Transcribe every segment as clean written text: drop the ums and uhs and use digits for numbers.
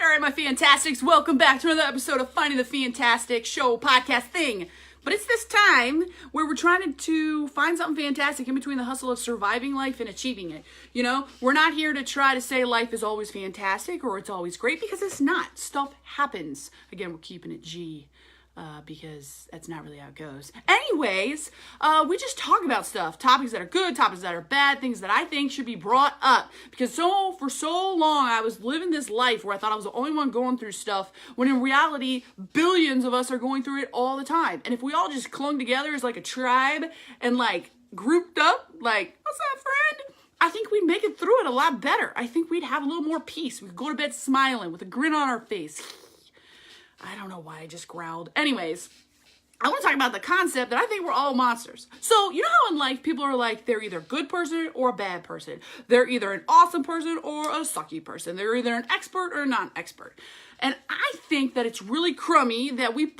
All right, my Fantastics, welcome back to another episode of Finding the Fantastic Show podcast thing. But it's this time where we're trying to find something fantastic in between the hustle of surviving life and achieving it. You know, we're not here to try to say life is always fantastic or it's always great, because it's not. Stuff happens. Again, we're keeping it G. Because that's not really how it goes. Anyways, we just talk about stuff. Topics that are good, topics that are bad, things that I think should be brought up. Because for so long, I was living this life where I thought I was the only one going through stuff, when in reality, billions of us are going through it all the time. And if we all just clung together as like a tribe and like grouped up, like, what's up, friend? I think we'd make it through it a lot better. I think we'd have a little more peace. We'd go to bed smiling with a grin on our face. I don't know why I just growled. Anyways, I want to talk about the concept that I think we're all monsters. So, you know how in life people are like, they're either a good person or a bad person. They're either an awesome person or a sucky person. They're either an expert or a non-expert. And I think that it's really crummy that we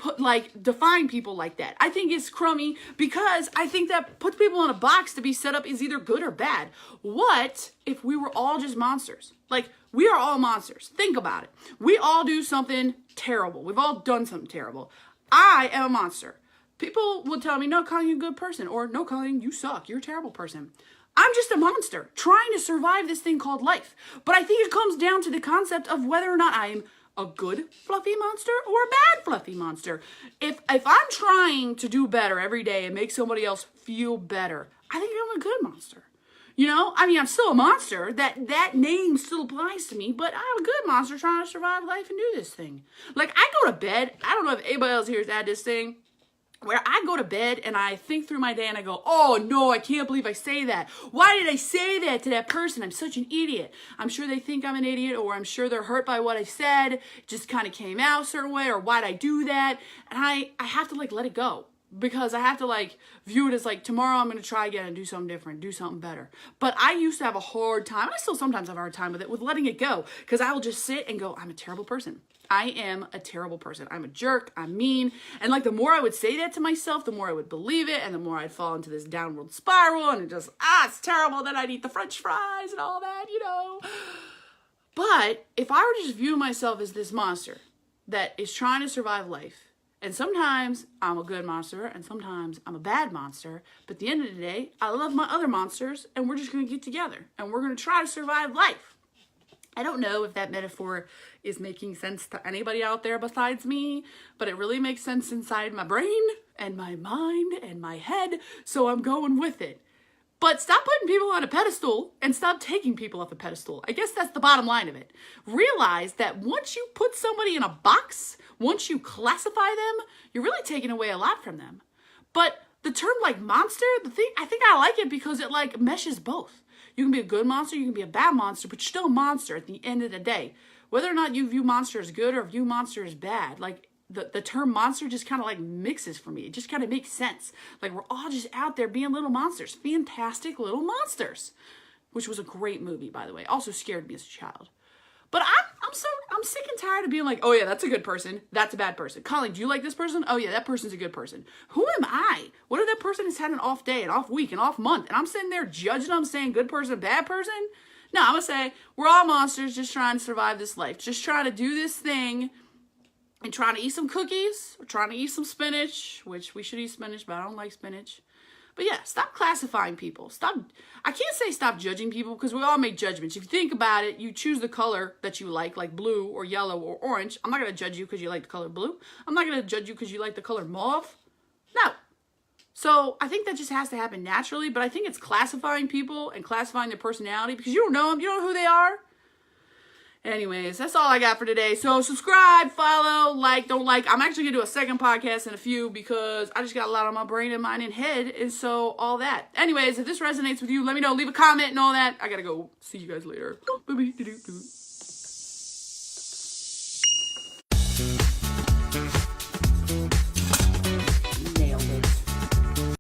define people like that. I think it's crummy because I think that puts people in a box to be set up as either good or bad. What if we were all just monsters? Like, we are all monsters. Think about it. We all do something terrible. We've all done something terrible. I am a monster. People will tell me, no, Colleen, you're a good person. Or, no, Colleen, you suck. You're a terrible person. I'm just a monster trying to survive this thing called life. But I think it comes down to the concept of whether or not I'm a good fluffy monster or a bad fluffy monster. If I'm trying to do better every day and make somebody else feel better, I think I'm a good monster. You know, I mean, I'm still a monster. That name still applies to me, but I'm a good monster trying to survive life and do this thing. Like, I go to bed. I don't know if anybody else here has had this thing where I go to bed and I think through my day and I go, oh no, I can't believe I say that. Why did I say that to that person? I'm such an idiot. I'm sure they think I'm an idiot, or I'm sure they're hurt by what I said. It just kind of came out a certain way, or why'd I do that? And I have to let it go. Because I have to view it as tomorrow I'm going to try again and do something different, do something better. But I used to have a hard time, and I still sometimes have a hard time with it, with letting it go. Because I will just sit and go, I'm a terrible person. I am a terrible person. I'm a jerk. I'm mean. And the more I would say that to myself, the more I would believe it, and the more I'd fall into this downward spiral, and it just, it's terrible that I'd eat the French fries and all that, you know. But if I were to just view myself as this monster that is trying to survive life, and sometimes I'm a good monster, and sometimes I'm a bad monster. But at the end of the day, I love my other monsters, and we're just going to get together, and we're going to try to survive life. I don't know if that metaphor is making sense to anybody out there besides me, but it really makes sense inside my brain, and my mind, and my head, so I'm going with it. But stop putting people on a pedestal and stop taking people off a pedestal. I guess that's the bottom line of it. Realize that once you put somebody in a box, once you classify them, you're really taking away a lot from them. But the term monster, I think I like it because it meshes both. You can be a good monster, you can be a bad monster, but you're still a monster at the end of the day. Whether or not you view monster as good or view monster as bad, the term monster just kind of mixes for me. It just kind of makes sense. We're all just out there being little monsters. Fantastic little monsters. Which was a great movie, by the way. Also scared me as a child. But I'm sick and tired of being oh yeah, that's a good person. That's a bad person. Colleen, do you like this person? Oh yeah, that person's a good person. Who am I? What if that person has had an off day, an off week, an off month, and I'm sitting there judging them, saying good person, bad person? No, I'm going to say we're all monsters just trying to survive this life. Just trying to do this thing and trying to eat some cookies, or trying to eat some spinach, which we should eat spinach, but I don't like spinach. But yeah, stop classifying people. I can't say stop judging people, because we all make judgments. If you think about it, you choose the color that you like blue or yellow or orange. I'm not going to judge you because you like the color blue. I'm not going to judge you because you like the color mauve. No. So I think that just has to happen naturally, but I think it's classifying people and classifying their personality, because you don't know them. You don't know who they are. Anyways, that's all I got for today. So subscribe, follow, don't like. I'm actually going to do a second podcast in a few, because I just got a lot on my brain and mind and head. And so all that. Anyways, if this resonates with you, let me know. Leave a comment and all that. I got to go. See you guys later. Bye-bye.